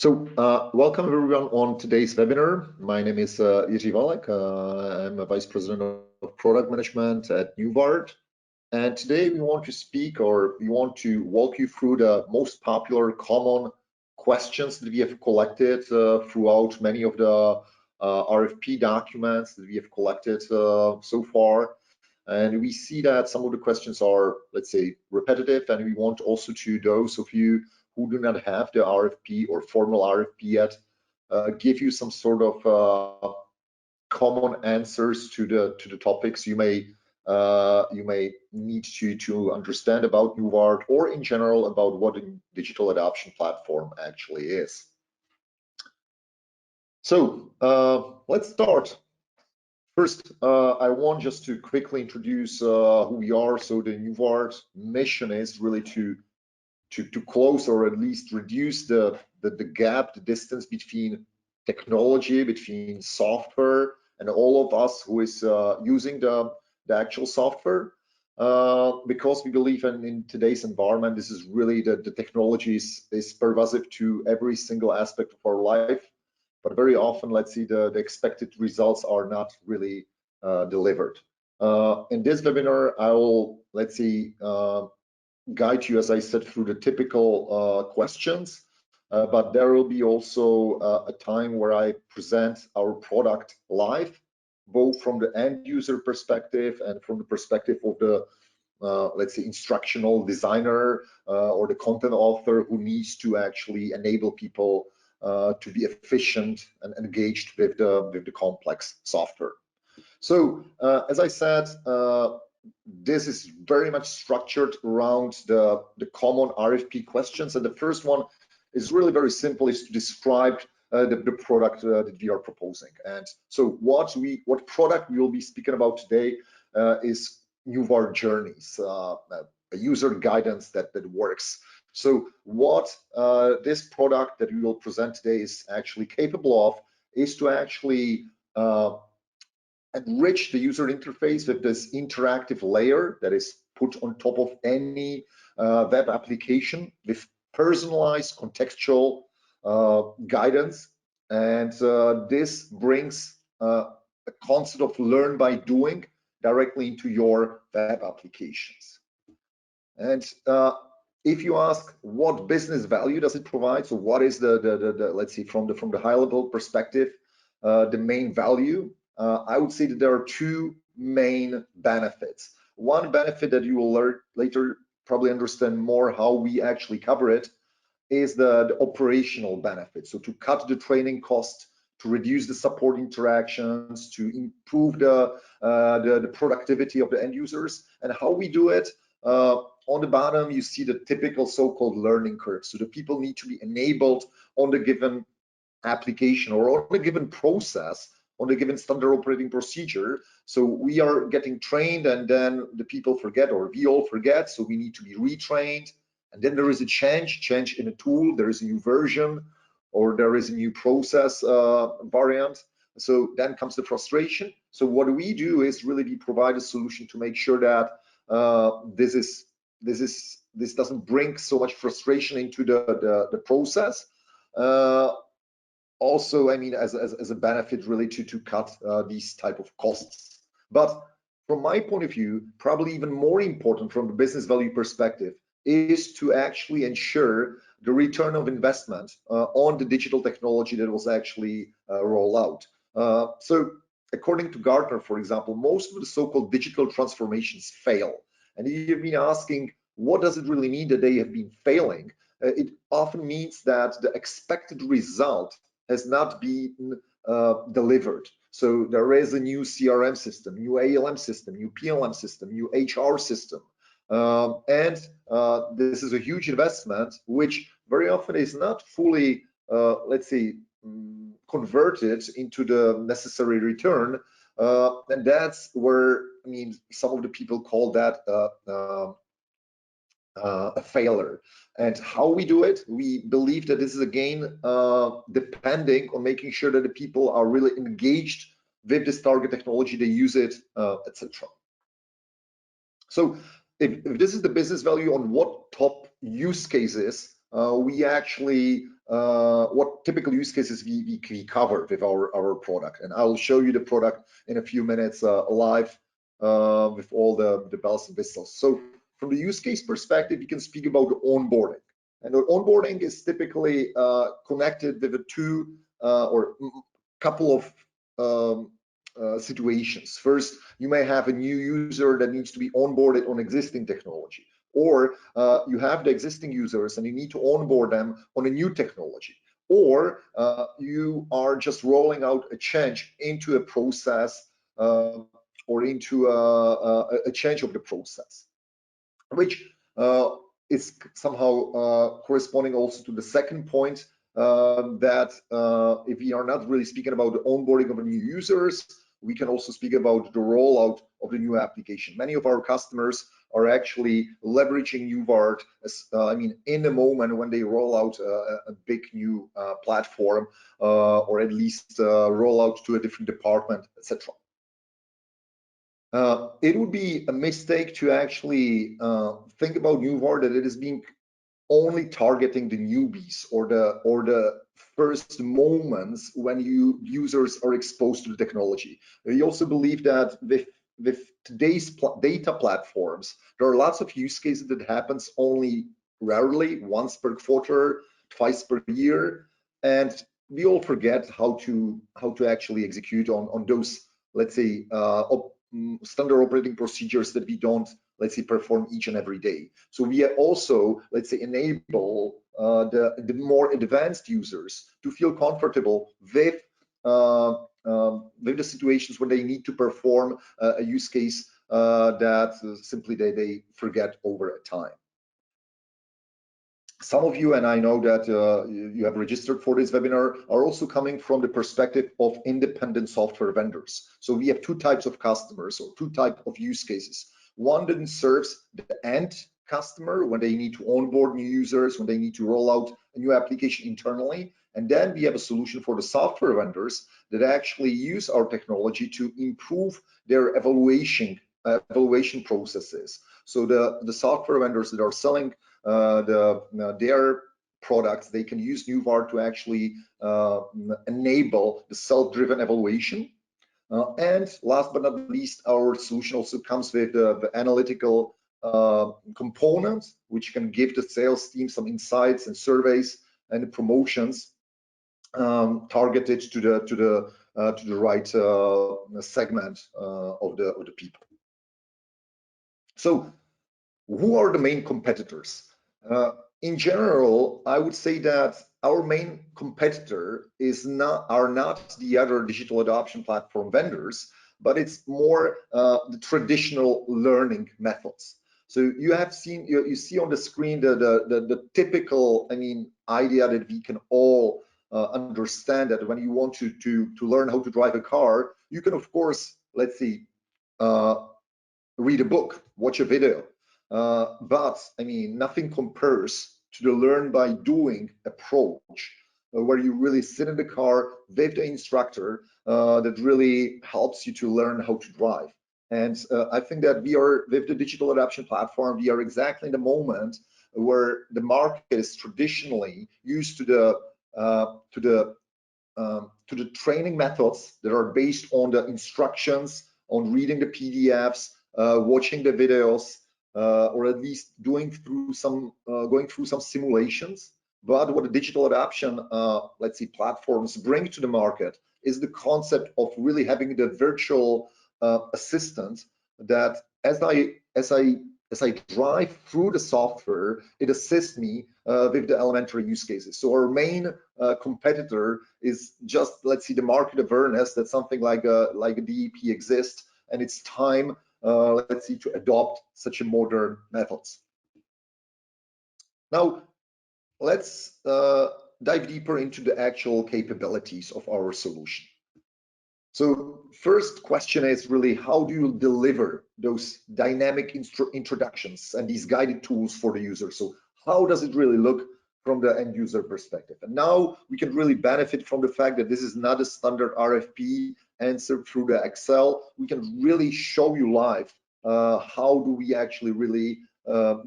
Welcome everyone on today's webinar. My name is Jiří Valek. I'm a Vice President of Product Management at Newired. And today we want to speak, or we want to walk you through the most popular common questions that we have collected throughout many of the RFP documents that we have collected so far. And we see that some of the questions are, let's say, repetitive, and we want also to those of you who do not have the RFP or formal RFP yet, give you some sort of common answers to the topics you may need to understand about Newired, or in general about what a digital adoption platform actually is. So let's start. First, I want just to quickly introduce who we are. So the Newired mission is really to close, or at least reduce the gap, the distance between technology, between software, and all of us who is using the actual software. Because we believe in today's environment, this is really the technology is pervasive to every single aspect of our life. But very often, let's see, the expected results are not really delivered. In this webinar, I will, let's see, guide you, as I said, through the typical questions, but there will be also a time where I present our product live, both from the end user perspective and from the perspective of the let's say instructional designer or the content author who needs to actually enable people to be efficient and engaged with the complex software. So as I said, this is very much structured around the common RFP questions, and the first one is really very simple, is to describe the product that we are proposing. And so what product we will be speaking about today is Newired Journeys, a user guidance that works. So what this product that we will present today is actually capable of is to actually enrich the user interface with this interactive layer that is put on top of any web application with personalized contextual guidance. And this brings a concept of learn by doing directly into your web applications. And if you ask what business value does it provide, so what is the let's see, from the high level perspective, the main value, I would say that there are two main benefits. One benefit that you will learn later, probably understand more how we actually cover it, is the operational benefit. So to cut the training cost, to reduce the support interactions, to improve the productivity of the end users. And how we do it, on the bottom you see the typical so-called learning curve. So the people need to be enabled on the given application or on a given process, on a given standard operating procedure. So we are getting trained, and then the people forget, or we all forget, so we need to be retrained. And then there is a change in a tool, there is a new version, or there is a new process variant. So then comes the frustration. So what we do is really we provide a solution to make sure that this doesn't bring so much frustration into the process. Also, I mean, as a benefit really to cut these type of costs. But from my point of view, probably even more important from the business value perspective is to actually ensure the return of investment on the digital technology that was actually rolled out. So according to Gartner, for example, most of the so-called digital transformations fail. And you've been asking, what does it really mean that they have been failing? It often means that the expected result has not been delivered. So there is a new CRM system, new ALM system, new PLM system, new HR system. And this is a huge investment, which very often is not fully, let's say, converted into the necessary return. And that's where, I mean, some of the people call that a failure. And how we do it, we believe that this is again depending on making sure that the people are really engaged with this target technology, they use it, etc. So if this is the business value, on what top use cases we actually what typical use cases we cover with our product, and I'll show you the product in a few minutes live with all the bells and whistles. So from the use case perspective, you can speak about the onboarding, and the onboarding is typically connected with a two or couple of situations. First, you may have a new user that needs to be onboarded on existing technology, or you have the existing users and you need to onboard them on a new technology, or you are just rolling out a change into a process or into a change of the process, which is somehow corresponding also to the second point, that if we are not really speaking about the onboarding of new users, we can also speak about the rollout of the new application. Many of our customers are actually leveraging Newired as, in the moment when they roll out a big new platform, or at least roll out to a different department, etc. It would be a mistake to actually think about Newired that it is being only targeting the newbies or the first moments when users are exposed to the technology. We also believe that with today's data platforms, there are lots of use cases that happens only rarely, once per quarter, twice per year, and we all forget how to actually execute on those, let's say, standard operating procedures that we don't, let's say, perform each and every day. So we also, let's say, enable the more advanced users to feel comfortable with the situations when they need to perform a use case that simply they forget over time. Some of you, and I know that you have registered for this webinar, are also coming from the perspective of independent software vendors. So we have two types of customers, or two types of use cases. One that serves the end customer when they need to onboard new users, when they need to roll out a new application internally. And then we have a solution for the software vendors that actually use our technology to improve their evaluation processes. So the software vendors that are selling their products, they can use Newired to actually enable the self-driven evaluation. And last but not least, our solution also comes with the analytical components, which can give the sales team some insights and surveys and promotions targeted to the right segment of the people. So, who are the main competitors? In general, I would say that our main competitor are not the other digital adoption platform vendors, but it's more the traditional learning methods. So you have seen, you see on the screen the typical, idea that we can all understand, that when you want to learn how to drive a car, you can, of course, let's see, read a book, watch a video. But nothing compares to the learn by doing approach, where you really sit in the car with the instructor that really helps you to learn how to drive. And I think that we are, with the digital adoption platform, we are exactly in the moment where the market is traditionally used to the training methods that are based on the instructions, on reading the PDFs, watching the videos, or at least going through some simulations. But what the digital adoption, let's say, platforms bring to the market is the concept of really having the virtual assistant that, as I drive through the software, it assists me with the elementary use cases. So our main competitor is just, let's see, the market awareness that something like a DEP exists, and it's time, let's see, to adopt such a modern methods. Now, let's dive deeper into the actual capabilities of our solution. So first question is really, how do you deliver those dynamic introductions and these guided tools for the user? So how does it really look from the end user perspective? And now we can really benefit from the fact that this is not a standard RFP answer through the Excel. We can really show you live how do we actually really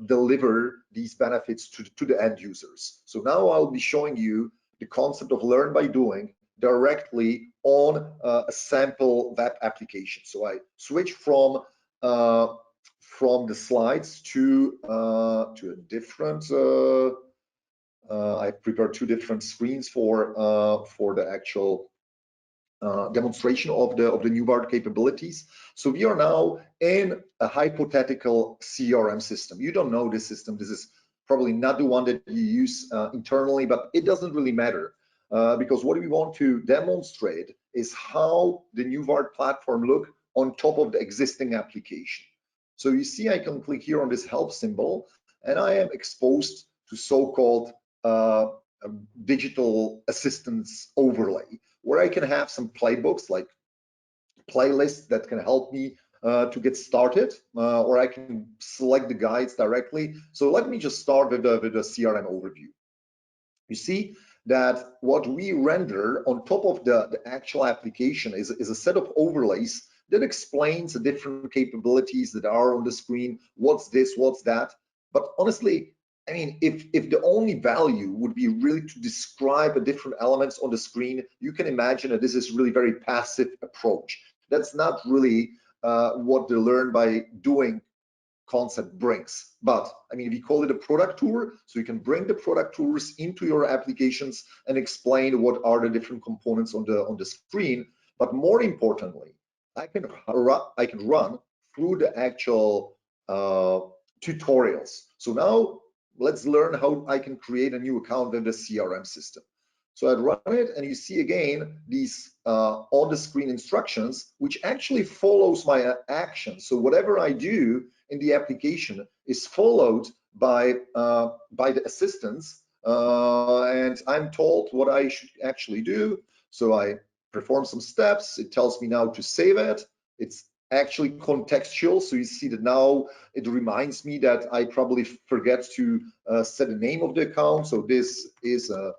deliver these benefits to the end users. So now I'll be showing you the concept of learn by doing directly on a sample web application. So I switch from the slides to a different. I prepared two different screens for the actual demonstration of the Newired capabilities. So we are now in a hypothetical CRM system. You don't know this system. This is probably not the one that you use internally, but it doesn't really matter because what we want to demonstrate is how the Newired platform look on top of the existing application. So you see, I can click here on this help symbol, and I am exposed to so-called digital assistance overlay, where I can have some playbooks like playlists that can help me to get started, or I can select the guides directly. So let me just start with the CRM overview. You see that what we render on top of the actual application is a set of overlays that explains the different capabilities that are on the screen. What's this, what's that? But honestly, I mean, if the only value would be really to describe the different elements on the screen, you can imagine that this is really very passive approach. That's not really what the learn by doing concept brings. But I mean, we call it a product tour, so you can bring the product tours into your applications and explain what are the different components on the screen. But more importantly, I can run through the actual tutorials. So now let's learn how I can create a new account in the CRM system. So I'd run it, and you see again these on the screen instructions, which actually follows my action. So whatever I do in the application is followed by the assistants, and I'm told what I should actually do. So I perform some steps. It tells me now to save it. It's actually contextual, so you see that now it reminds me that I probably forget to set the name of the account. So this is a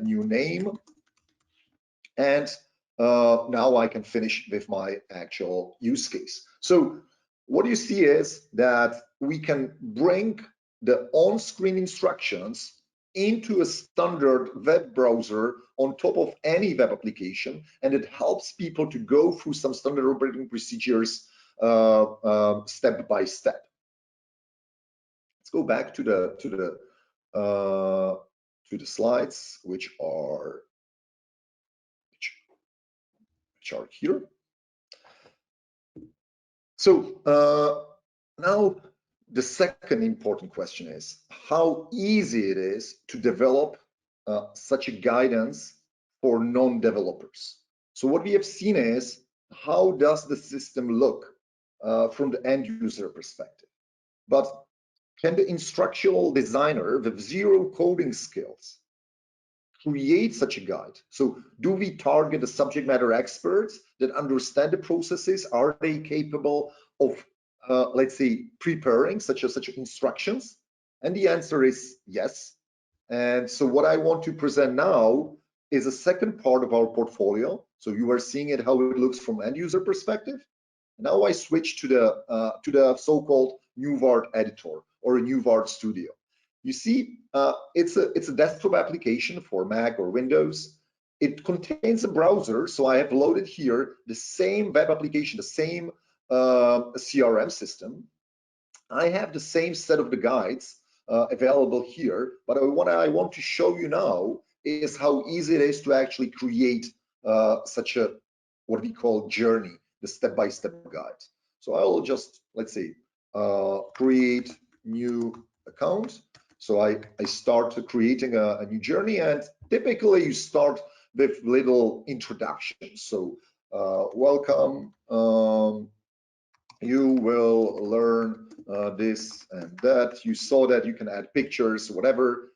new name, and now I can finish with my actual use case. So what you see is that we can bring the on-screen instructions into a standard web browser on top of any web application, and it helps people to go through some standard operating procedures step by step. Let's go back to the slides, which are here. So now the second important question is how easy it is to develop such a guidance for non-developers. So what we have seen is how does the system look from the end user perspective, but can the instructional designer with zero coding skills create such a guide? So do we target the subject matter experts that understand the processes? Are they capable of, let's say, preparing such instructions? And the answer is yes. And so what I want to present now is a second part of our portfolio. So you are seeing it how it looks from end user perspective. Now I switch to the so-called Newired editor or a Newired studio. You see, it's a desktop application for Mac or Windows. It contains a browser, so I have loaded here the same web application, the same CRM system. I have the same set of the guides available here, but what I want to show you now is how easy it is to actually create such a what we call journey, the step-by-step guide. So I will just, let's say, create new account. So I start creating a new journey, and typically you start with little introductions. So welcome, you will learn this and that. You saw that you can add pictures, whatever.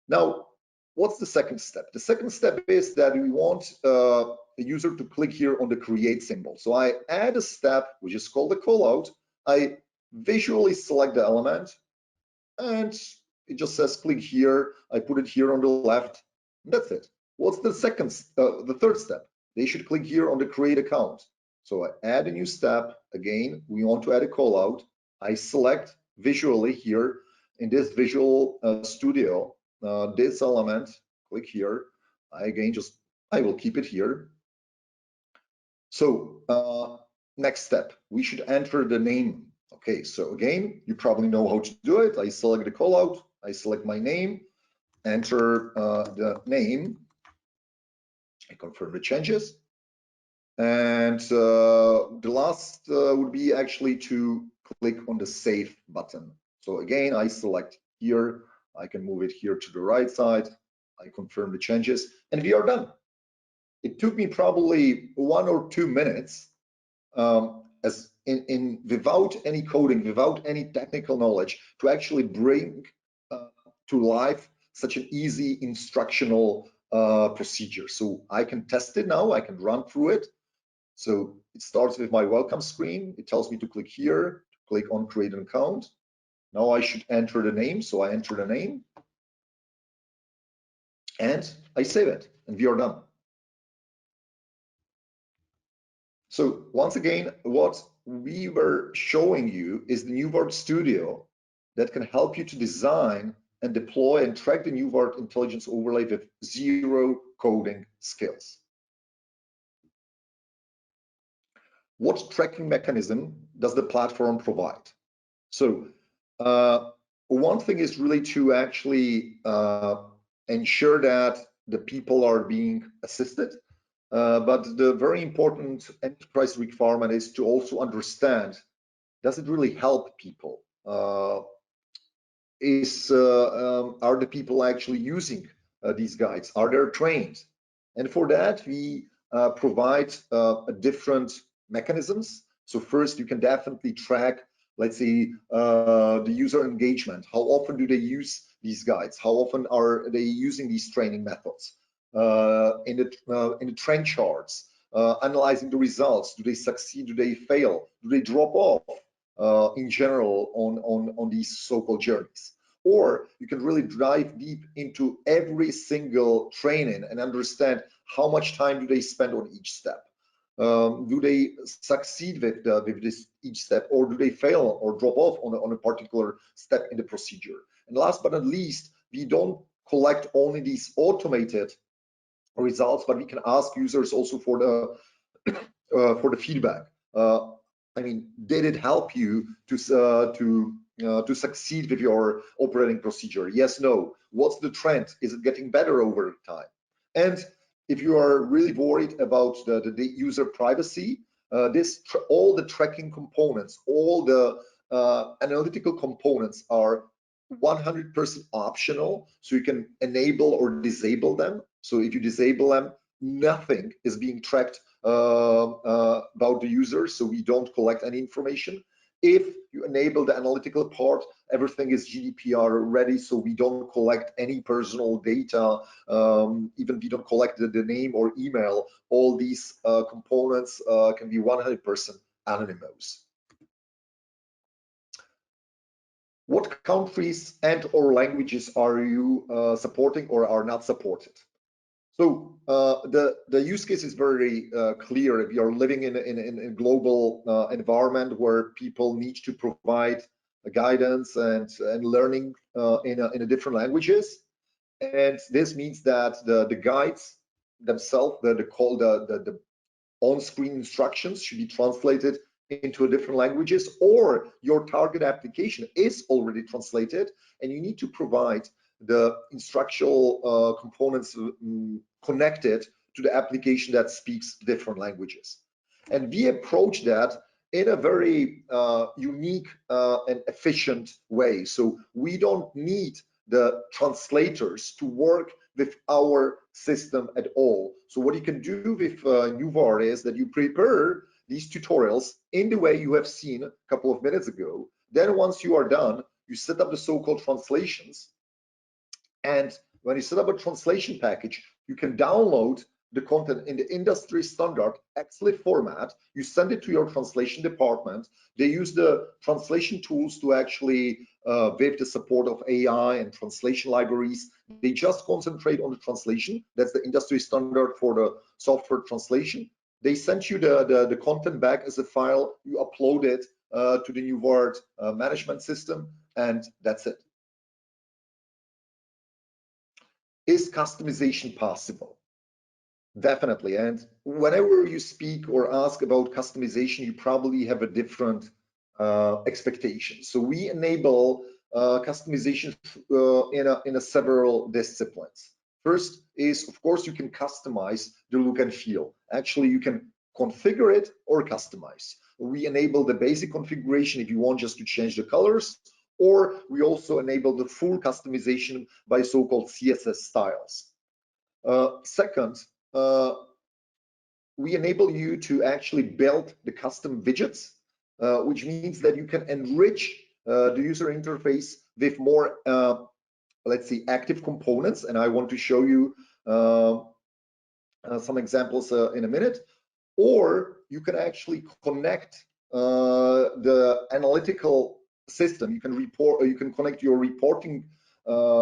Now, what's the second step? The second step is that we want the user to click here on the create symbol. So I add a step, which is called the callout. I visually select the element, and it just says click here. I put it here on the left. That's it. What's the third step? They should click here on the create account. So I add a new step. Again, we want to add a callout. I select visually here in this Visual Studio, this element, click here. I will keep it here. So next step, we should enter the name. Okay, so again, you probably know how to do it. I select the callout, I select my name, enter the name, I confirm the changes. And the last would be actually to click on the save button. So again, I select here, I can move it here to the right side, I confirm the changes, and we are done. It took me probably 1 or 2 minutes, as in without any coding, without any technical knowledge, to actually bring to life such an easy instructional procedure. So I can test it now, I can run through it. So it starts with my welcome screen. It tells me to click here, to click on create an account. Now I should enter the name. So I enter the name and I save it, and we are done. So once again, what we were showing you is the Newired Studio that can help you to design and deploy and track the Newired intelligence overlay with zero coding skills. What tracking mechanism does the platform provide? So one thing is really to actually ensure that the people are being assisted. But the very important enterprise requirement is to also understand, does it really help people? Are the people actually using these guides? Are they trained? And for that, we provide different mechanisms. So first, you can definitely track, let's say, the user engagement. How often do they use these guides? How often are they using these training methods? In the trend charts, analyzing the results. Do they succeed? Do they fail? Do they drop off? In general on these so-called journeys. Or you can really dive deep into every single training and understand how much time do they spend on each step. Do they succeed with this each step, or do they fail or drop off on a particular step in the procedure? And last but not least, we don't collect only these automated results, but we can ask users also for the feedback. I mean, did it help you to succeed with your operating procedure? Yes, no. What's the trend? Is it getting better over time? And if you are really worried about the user privacy, all the tracking components, all the analytical components are 100% optional, so you can enable or disable them. So if you disable them, nothing is being tracked about the user, so we don't collect any information. If you enable the analytical part, everything is GDPR ready, so we don't collect any personal data, even we don't collect the name or email. All these components can be 100% anonymous. What countries and or languages are you supporting or are not supported? So the use case is very clear. If you're living in a global environment where people need to provide guidance and learning in a different languages, and this means that the guides themselves, the on-screen instructions should be translated into different languages, or your target application is already translated and you need to provide the instructional components connected to the application that speaks different languages. And we approach that in a very unique and efficient way. So we don't need the translators to work with our system at all. So what you can do with Newired is that you prepare these tutorials in the way you have seen a couple of minutes ago. Then once you are done, you set up the so-called translations. And when you set up a translation package, you can download the content in the industry standard XLIF format. You send it to your translation department. They use the translation tools to actually, with the support of AI and translation libraries, they just concentrate on the translation. That's the industry standard for the software translation. They send you the content back as a file. You upload it to the Newired management system, and that's it. Is customization possible? Definitely. And whenever you speak or ask about customization, you probably have a different expectation. So we enable customization in a several disciplines. First is, of course, you can customize the look and feel. Actually, you can configure it or customize. We enable the basic configuration if you want just to change the colors, or we also enable the full customization by so-called CSS styles. Second, we enable you to actually build the custom widgets, which means that you can enrich the user interface with more, let's say, active components. And I want to show you some examples in a minute. Or you can actually connect the analytical system. You can report, or you can connect your reporting,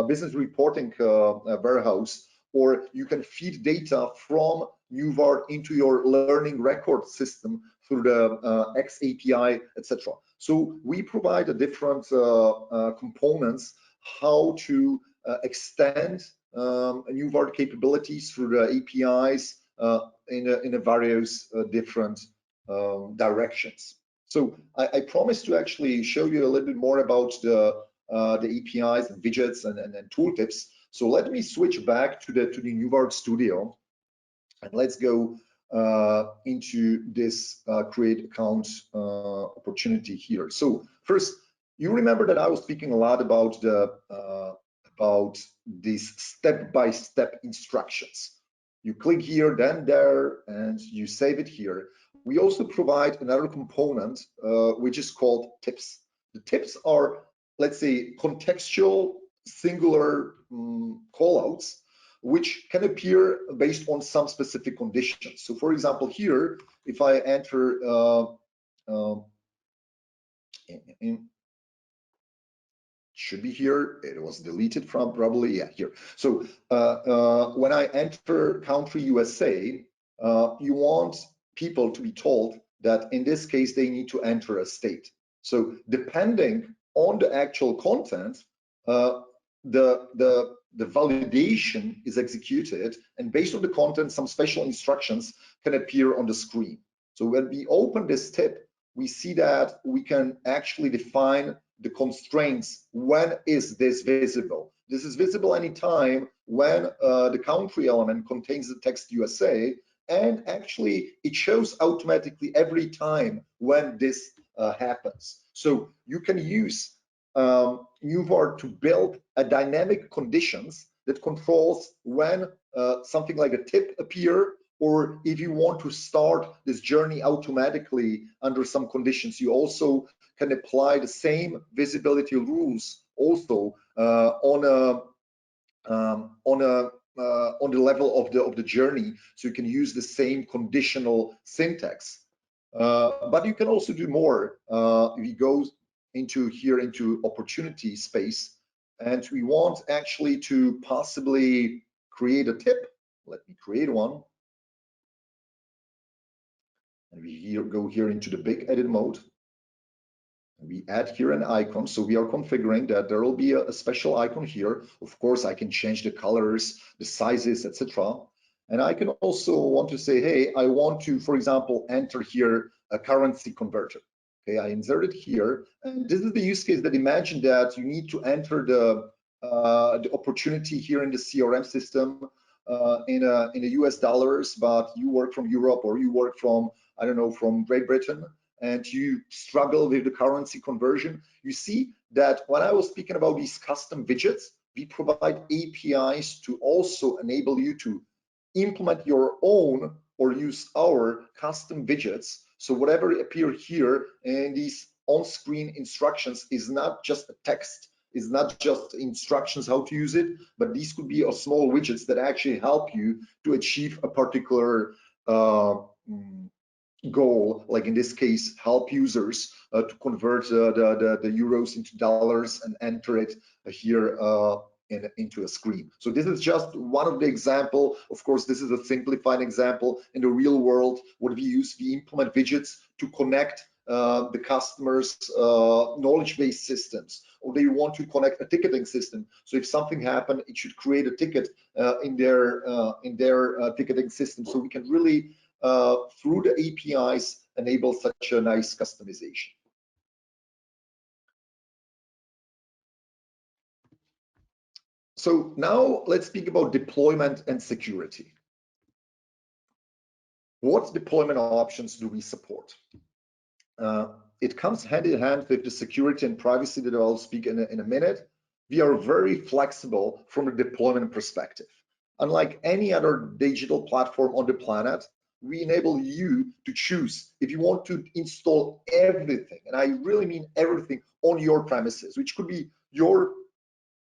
business reporting warehouse, or you can feed data from Newired into your learning record system through the X API, etc. So we provide a different components how to extend Newired capabilities through the APIs in a various different directions. So I promise to actually show you a little bit more about the APIs and widgets and tooltips. So let me switch back to the Newired Studio, and let's go into this create account opportunity here. So first, you remember that I was speaking a lot about these step-by-step instructions. You click here, then there, and you save it here. We also provide another component which is called tips. The tips are, let's say, contextual singular callouts which can appear based on some specific conditions. So for example, here, if I enter should be here, it was deleted from probably, yeah, here. So when I enter country USA, you want people to be told that in this case they need to enter a state. So depending on the actual content, the validation is executed, and based on the content, some special instructions can appear on the screen. So when we open this tip, we see that we can actually define the constraints. When is this visible? This is visible anytime when the country element contains the text USA, and actually it shows automatically every time when this happens. So you can use Newired to build a dynamic conditions that controls when something like a tip appear, or if you want to start this journey automatically under some conditions. You also can apply the same visibility rules also on the level of the journey, so you can use the same conditional syntax. But you can also do more. We go into opportunity space, and we want actually to possibly create a tip. Let me create one. And we go here into the big edit mode. And we add here an icon. So we are configuring that there will be a special icon here. Of course, I can change the colors, the sizes, etc. And I can also want to say, hey, I want to, for example, enter here a currency converter. Okay, I insert it here, and this is the use case that imagine that you need to enter the opportunity here in the CRM system in the US dollars, but you work from Europe, or you work from, I don't know, from Great Britain, and you struggle with the currency conversion. You see that when I was speaking about these custom widgets, we provide APIs to also enable you to implement your own or use our custom widgets. So whatever appear here in these on-screen instructions is not just a text, is not just instructions how to use it, but these could be small widgets that actually help you to achieve a particular goal, like in this case, help users to convert the euros into dollars and enter it here into a screen. So this is just one of the example. Of course, this is a simplified example. In the real world, what we use, we implement widgets to connect the customer's knowledge base systems, or they want to connect a ticketing system. So if something happened, it should create a ticket in their ticketing system. So we can really through the APIs enable such a nice customization. So now let's speak about deployment and security. What deployment options do we support? It comes hand in hand with the security and privacy that I'll speak in a minute. We are very flexible from a deployment perspective. Unlike any other digital platform on the planet, we enable you to choose if you want to install everything, and I really mean everything, on your premises, which could be your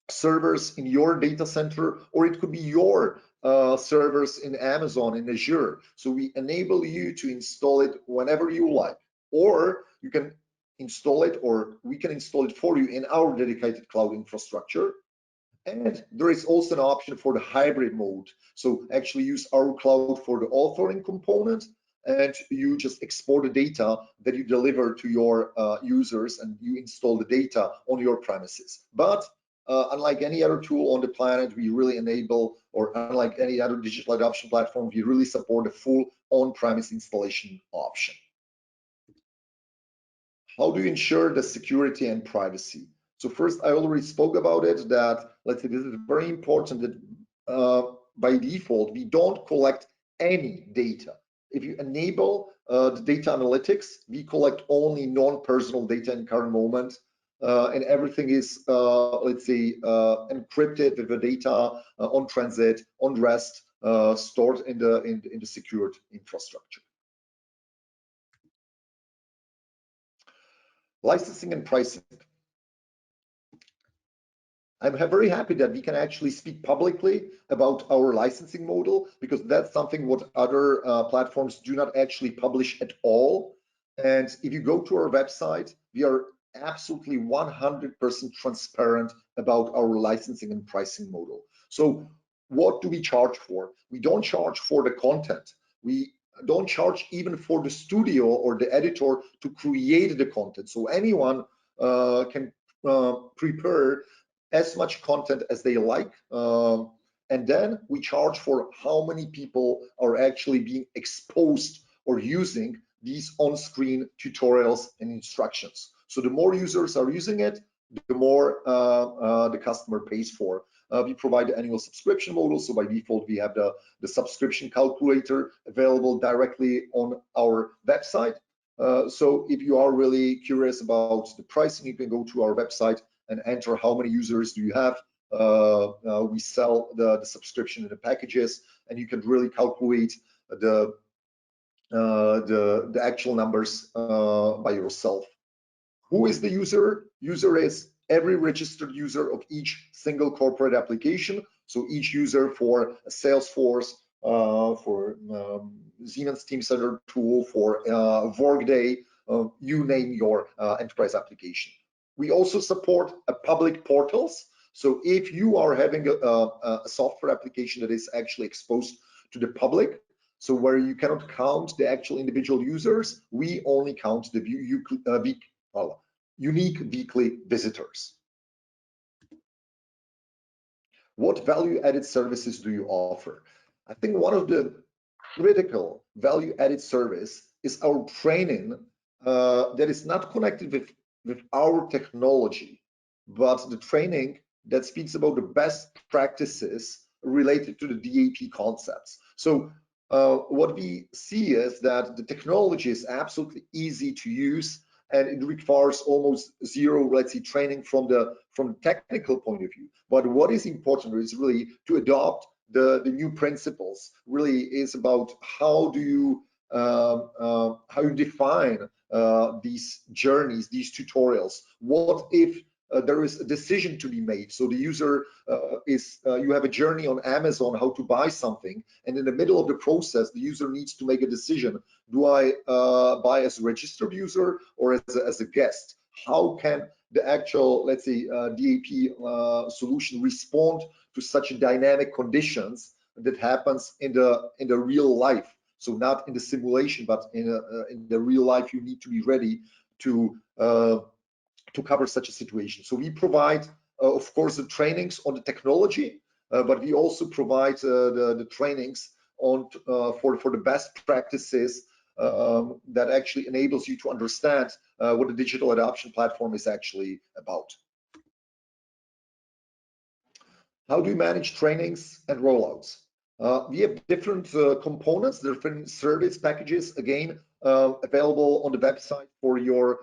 servers in your data center, or it could be your servers in Amazon, in Azure. So we enable you to install it whenever you like, or you can install it, or we can install it for you in our dedicated cloud infrastructure. And there is also an option for the hybrid mode. So actually use our cloud for the authoring component, and you just export the data that you deliver to your users, and you install the data on your premises. But unlike any other tool on the planet, we really enable, or unlike any other digital adoption platform, we really support a full on-premise installation option. How do you ensure the security and privacy? So first, I already spoke about it, that let's say this is very important, that by default, we don't collect any data. If you enable the data analytics, we collect only non-personal data in current moment, and everything is, let's say, encrypted with the data on transit, on rest, stored in the secured infrastructure. Licensing and pricing. I'm very happy that we can actually speak publicly about our licensing model, because that's something what other platforms do not actually publish at all. And if you go to our website, we are absolutely 100% transparent about our licensing and pricing model. So what do we charge for? We don't charge for the content. We don't charge even for the studio or the editor to create the content. So anyone can prepare as much content as they like, and then we charge for how many people are actually being exposed or using these on-screen tutorials and instructions. So the more users are using it, the more the customer pays for. We provide the annual subscription model, so by default we have the subscription calculator available directly on our website. So if you are really curious about the pricing, you can go to our website and enter how many users do you have. We sell the subscription in the packages, and you can really calculate the actual numbers by yourself. Who is the user? User is every registered user of each single corporate application. So each user for Salesforce, for Siemens Teamcenter tool, for Workday, you name your enterprise application. We also support public portals. So if you are having a software application that is actually exposed to the public, so where you cannot count the actual individual users, we only count the unique weekly visitors. What value-added services do you offer? I think one of the critical value-added service is our training that is not connected with our technology, but the training that speaks about the best practices related to the DAP concepts. So what we see is that the technology is absolutely easy to use, and it requires almost zero, let's say, training from the technical point of view. But what is important is really to adopt the new principles. Really is about how do you define these journeys, these tutorials. What if there is a decision to be made? So the user you have a journey on Amazon how to buy something, and in the middle of the process, the user needs to make a decision. Do I buy as a registered user or as a guest? How can the actual, let's say, DAP solution respond to such dynamic conditions that happens in the real life? So not in the simulation, but in the real life, you need to be ready to cover such a situation. So we provide, of course, the trainings on the technology, but we also provide the trainings on for the best practices that actually enables you to understand what the digital adoption platform is actually about. How do you manage trainings and rollouts? We have different components, different service packages, again, available on the website for your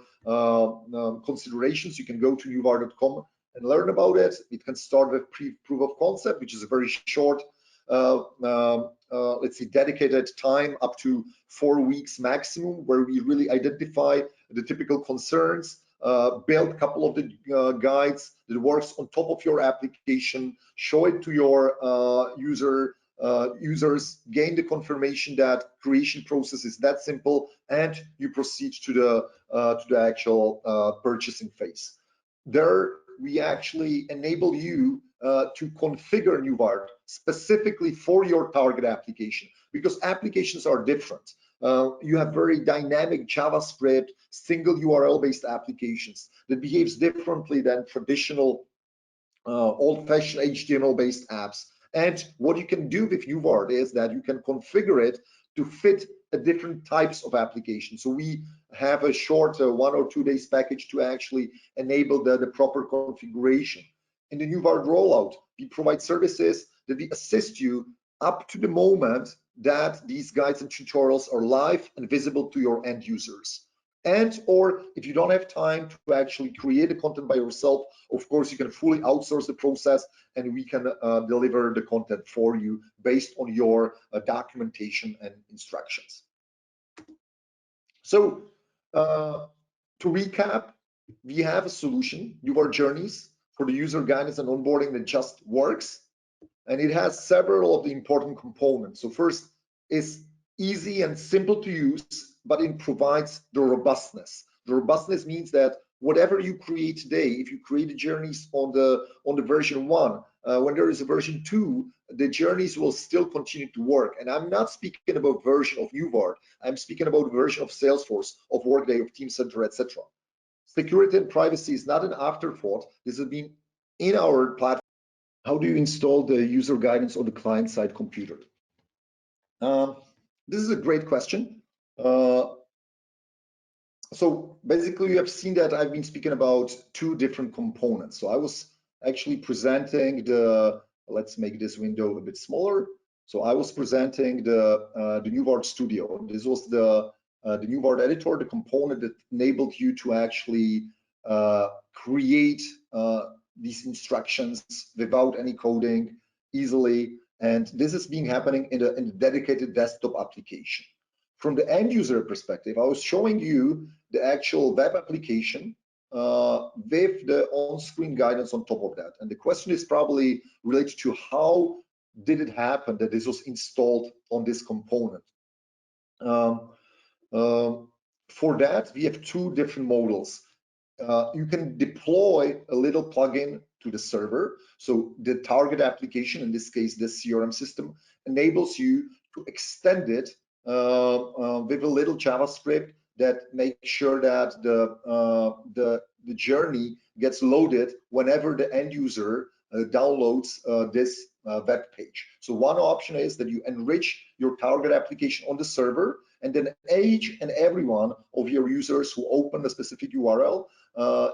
considerations. You can go to newired.com and learn about it. It can start with proof of concept, which is a very short, let's say, dedicated time, up to 4 weeks maximum, where we really identify the typical concerns, build a couple of the guides that works on top of your application, show it to your users, gain the confirmation that creation process is that simple, and you proceed to the actual purchasing phase. There, we actually enable you to configure Newired specifically for your target application, because applications are different. You have very dynamic JavaScript, single URL-based applications that behaves differently than traditional old-fashioned HTML-based apps. And what you can do with Newired is that you can configure it to fit a different types of applications. So we have a short 1 or 2 days package to actually enable the proper configuration. In the Newired rollout, we provide services that we assist you up to the moment that these guides and tutorials are live and visible to your end users. And or if you don't have time to actually create the content by yourself, of course, you can fully outsource the process, and we can deliver the content for you based on your documentation and instructions. So to recap, we have a solution, Newired Journeys, for the user guidance and onboarding that just works. And it has several of the important components. So first is easy and simple to use, but it provides the robustness. The robustness means that whatever you create today, if you create the journeys on the version 1, when there is a version 2, the journeys will still continue to work. And I'm not speaking about version of Newired. I'm speaking about version of Salesforce, of Workday, of Teamcenter, etc. Security and privacy is not an afterthought. This has been in our platform. How do you install the user guidance on the client-side computer? This is a great question. So basically, you have seen that I've been speaking about 2 different components. So I was actually presenting let's make this window a bit smaller. So I was presenting the Newired Studio. This was the Newired editor, the component that enabled you to actually create these instructions without any coding easily. And this is being happening in a dedicated desktop application. From the end user perspective, I was showing you the actual web application with the on-screen guidance on top of that. And the question is probably related to how did it happen that this was installed on this component. For that, we have 2 different models. You can deploy a little plugin to the server. So the target application, in this case, the CRM system, enables you to extend it with a little JavaScript that makes sure that the journey gets loaded whenever the end user downloads this web page. So one option is that you enrich your target application on the server, and then each and every one of your users who open a specific URL,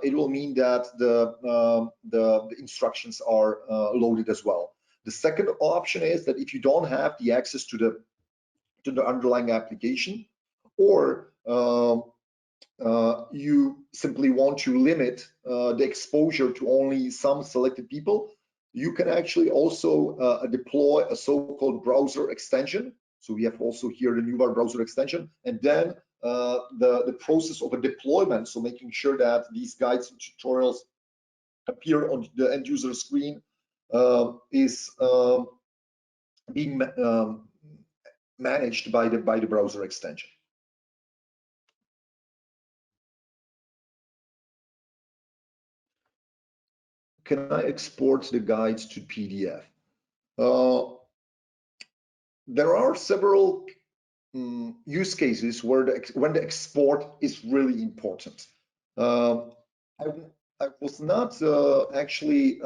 it will mean that the instructions are loaded as well. The second option is that if you don't have the access to the underlying application, or you simply want to limit the exposure to only some selected people, you can actually also deploy a so-called browser extension. So we have also here the Newired browser extension, and then the process of a deployment, so making sure that these guides and tutorials appear on the end user screen, is being managed by the browser extension. Can I export the guides to PDF? There are several use cases where when the export is really important. I, I was not actually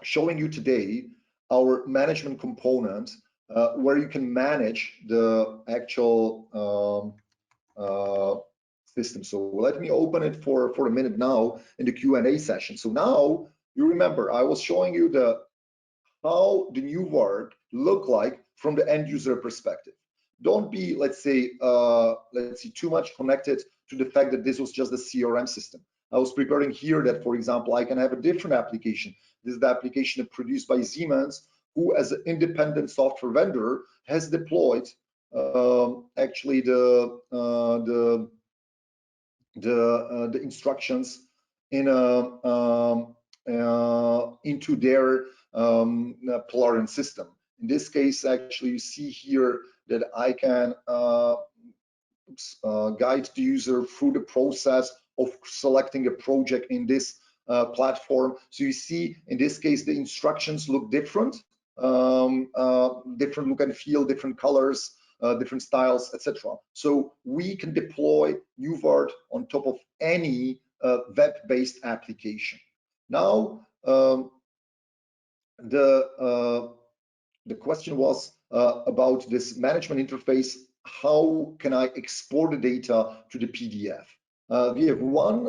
showing you today our management component where you can manage the actual system. So let me open it for a minute now in the Q&A session. So now you remember I was showing you the how the Newired look like from the end user perspective. Don't be, let's say, too much connected to the fact that this was just a CRM system. I was preparing here that, for example, I can have a different application. This is the application produced by Siemens, who, as an independent software vendor, has deployed actually the instructions in into their Polarian system. In this case, actually, you see here that I can guide the user through the process of selecting a project in this platform. So you see, in this case, the instructions look different, different look and feel, different colors, different styles, etc. So we can deploy Newired on top of any web-based application. Now, the question was about this management interface. How can I export the data to the PDF? We have one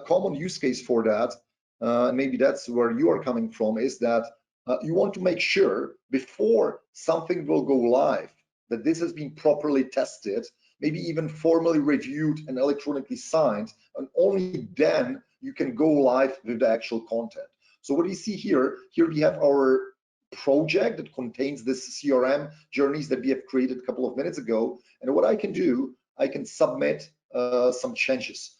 common use case for that. Maybe that's where you are coming from, is that you want to make sure before something will go live that this has been properly tested, maybe even formally reviewed and electronically signed, and only then you can go live with the actual content. So what you see here we have our project that contains this CRM journeys that we have created a couple of minutes ago. And what I can do, I can submit some changes.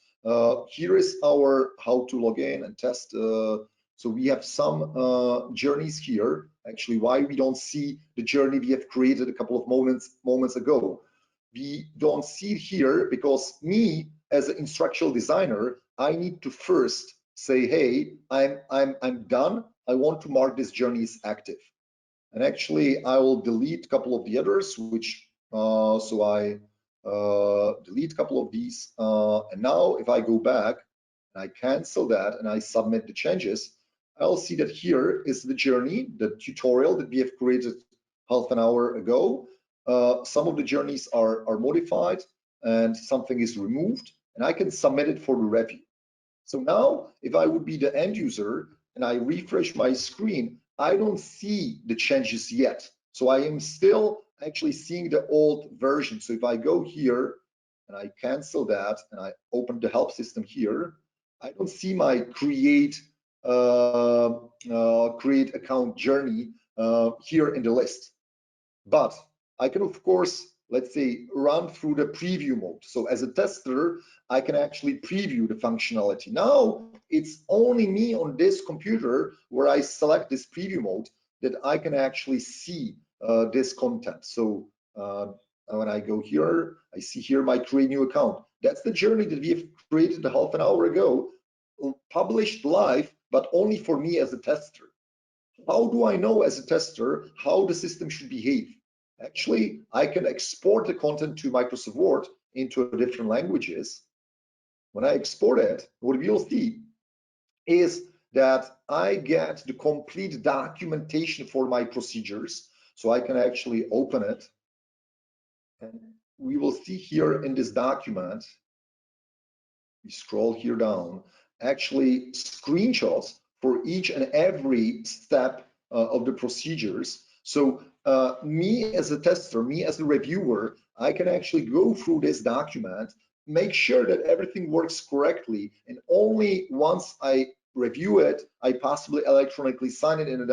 Here is our how to log in and test. So we have some journeys here. Actually, why we don't see the journey we have created a couple of moments ago. We don't see it here because me, as an instructional designer, I need to first say, hey, I'm done. I want to mark this journey as active. And actually, I will delete a couple of the others, which so I delete a couple of these. And now if I go back and I cancel that and I submit the changes, I'll see that here is the journey, the tutorial that we have created half an hour ago. Some of the journeys are modified and something is removed, and I can submit it for the review. So now, if I would be the end user and I refresh my screen, I don't see the changes yet. So I am still actually seeing the old version. So if I go here and I cancel that and I open the help system here, I don't see my create account journey here in the list. But I can, of course, let's say, run through the preview mode. So as a tester, I can actually preview the functionality. Now it's only me on this computer where I select this preview mode that I can actually see this content. So when I go here, I see here my create new account. That's the journey that we have created a half an hour ago, published live, but only for me as a tester. How do I know as a tester how the system should behave? Actually, I can export the content to Microsoft Word into different languages. When I export it, what we'll see is that I get the complete documentation for my procedures. So I can actually open it. And we will see here in this document, we scroll here down, actually screenshots for each and every step of the procedures. So me as a tester, me as a reviewer, I can actually go through this document, make sure that everything works correctly, and only once I review it, I possibly electronically sign it in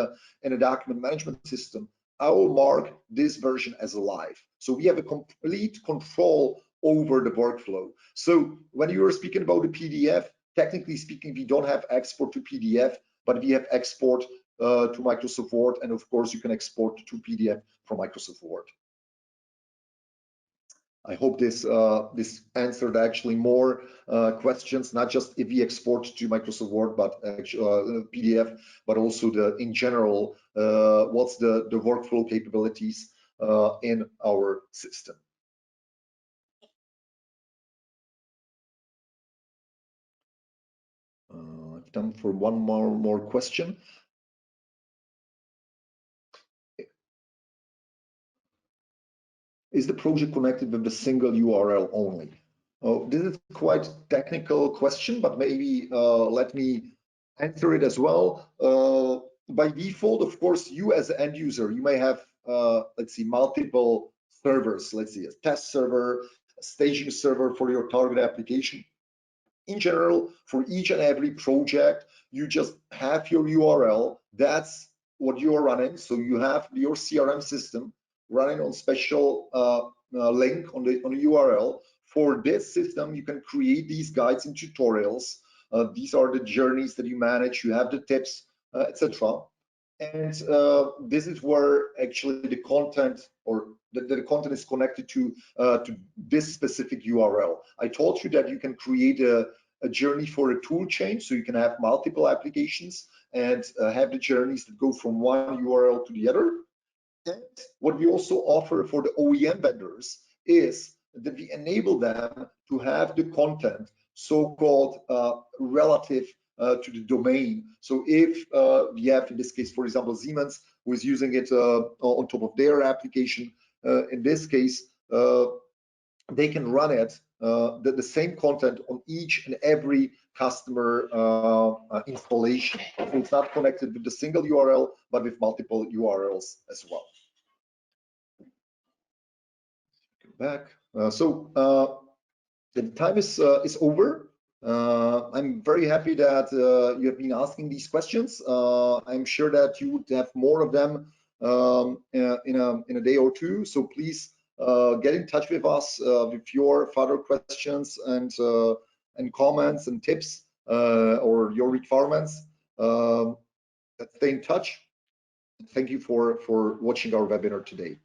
a document management system, I will mark this version as live. So we have a complete control over the workflow. So when you were speaking about the PDF, technically speaking, we don't have export to PDF, but we have export to Microsoft Word, and of course you can export to PDF from Microsoft Word. I hope this answered actually more questions, not just if we export to Microsoft Word, but actually PDF, but also in general, what's the workflow capabilities in our system. I've time for one more question. Is the project connected with the single URL only? Oh, this is quite technical question, but maybe let me answer it as well. By default, of course, you as an end user, you may have, let's see, multiple servers. Let's see, a test server, a staging server for your target application. In general, for each and every project, you just have your URL. That's what you are running. So you have your CRM system running on special link on the URL. For this system, you can create these guides and tutorials. These are the journeys that you manage. You have the tips, etc. And this is where actually the content or the content is connected to this specific URL. I told you that you can create a journey for a tool chain, so you can have multiple applications and have the journeys that go from one URL to the other. And what we also offer for the OEM vendors is that we enable them to have the content so-called relative to the domain. So if we have, in this case, for example, Siemens, who is using it on top of their application, in this case, they can run it, the same content on each and every customer installation. So it's not connected with the single URL, but with multiple URLs as well. Go back. The time is over. I'm very happy that you have been asking these questions. I'm sure that you would have more of them in a day or two. So please get in touch with us with your further questions and comments and tips or your requirements. Let's stay in touch. Thank you for watching our webinar today.